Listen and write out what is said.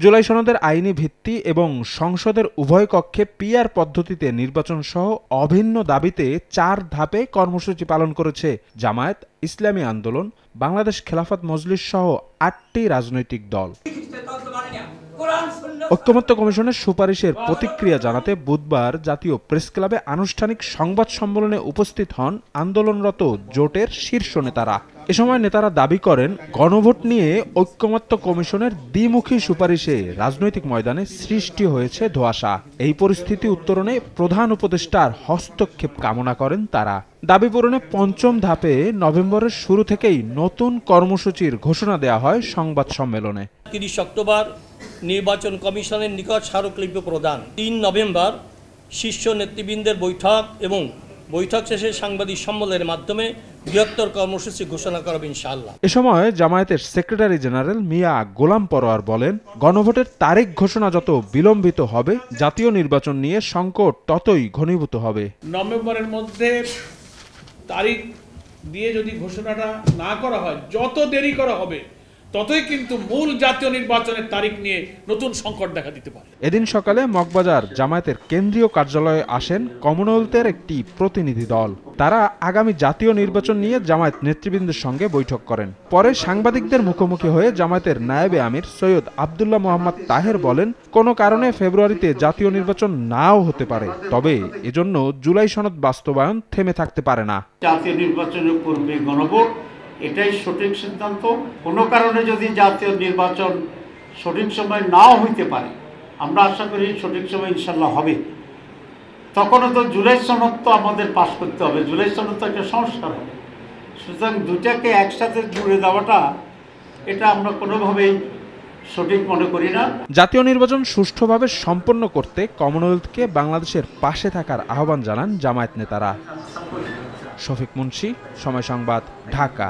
জুলাই সনদের আইনি ভিত্তি এবং সংসদের উভয় কক্ষে পিআর পদ্ধতিতে নির্বাচন সহ অভিন্ন দাবিতে 4 ধাপে কর্মসূচি পালন করেছে জামায়াত, ইসলামী আন্দোলন, বাংলাদেশ খেলাফত মজলিস সহ 8টি রাজনৈতিক দল। ঐকমত্য কমিশনের সুপারিশের প্রতিক্রিয়া জানাতে বুধবার জাতীয় প্রেসক্লাবে আনুষ্ঠানিক সংবাদ সম্মেলনে উপস্থিত হন আন্দোলনরত জোটের শীর্ষ নেতারা। এ সময় নেতারা দাবি করেন, গণভোট নিয়ে ঐকমত্য কমিশনের দ্বিমুখী সুপারিশে রাজনৈতিক ময়দানে সৃষ্টি হয়েছে ধোঁয়াশা। এই পরিস্থিতি উত্তরণে প্রধান উপদেষ্টার হস্তক্ষেপ কামনা করেন তারা। দাবি পূরণে 5ম ধাপে নভেম্বরের শুরু থেকেই নতুন কর্মসূচির ঘোষণা দেওয়া হয় সংবাদ সম্মেলনে। 30 অক্টোবর নির্বাচন কমিশনের নিকট স্মারকলিপি প্রদান, 3 নভেম্বর শীর্ষ নেতৃবৃন্দের বৈঠক এবং বৈঠক শেষে সাংবাদিক সম্মেলনের মাধ্যমে বৃহত্তর কর্মসূচি ঘোষণা করবে ইনশাআল্লাহ। এ সময় জামায়াতের সেক্রেটারি জেনারেল মিয়া গোলাম পরোয়ার বলেন, গণভোটের তারিখ ঘোষণা যত বিলম্বিত হবে, জাতীয় নির্বাচন নিয়ে সংকট ততই ঘনীভূত হবে। নভেম্বরের মধ্যে তারিখ দিয়ে যদি ঘোষণাটা না করা হয়, যত দেরি করা হবে ততই কিন্তু মূল জাতীয় নির্বাচনের তারিখ নিয়ে নতুন সংকট দেখা দিতে পারে। এদিন সকালে মগবাজার জামায়াতের কেন্দ্রীয় কার্যালয়ে আসেন কমনওয়েলথের একটি প্রতিনিধি দল। তারা আগামী জাতীয় নির্বাচন নিয়ে জামায়াত নেতৃবৃন্দের সঙ্গে বৈঠক করেন। পরে সাংবাদিকদের মুখোমুখি হয়ে জামায়াতের নায়েবে আমির সৈয়দ আব্দুল্লাহ মোহাম্মদ তাহের বলেন, কোনো কারণে ফেব্রুয়ারিতে জাতীয় নির্বাচন নাও হতে পারে, তবে এজন্য জুলাই সনদ বাস্তবায়ন থেমে থাকতে পারে না। জাতীয় নির্বাচনের পূর্বে গণভোট, এটাই সঠিক সিদ্ধান্ত। কোনো কারণে যদি জাতীয় নির্বাচন সঠিক সময় নাও হইতে পারে, আমরা আশা করি সঠিক সময় ইনশাল্লাহ হবে, তখনও তো জুলাই সনদ তো আমাদের পাস করতে হবে। জুলাই সনদ তো একটা সংস্কার হবে, সুতরাং দুটাকে একসাথে জুড়ে দেওয়াটা এটা আমরা কোনোভাবেই সঠিক মনে করি না। জাতীয় নির্বাচন সুষ্ঠুভাবে সম্পন্ন করতে কমনওয়েলথকে বাংলাদেশের পাশে থাকার আহ্বান জানান জামায়াত নেতারা। শফিক মুন্সি, সময় সংবাদ, ঢাকা।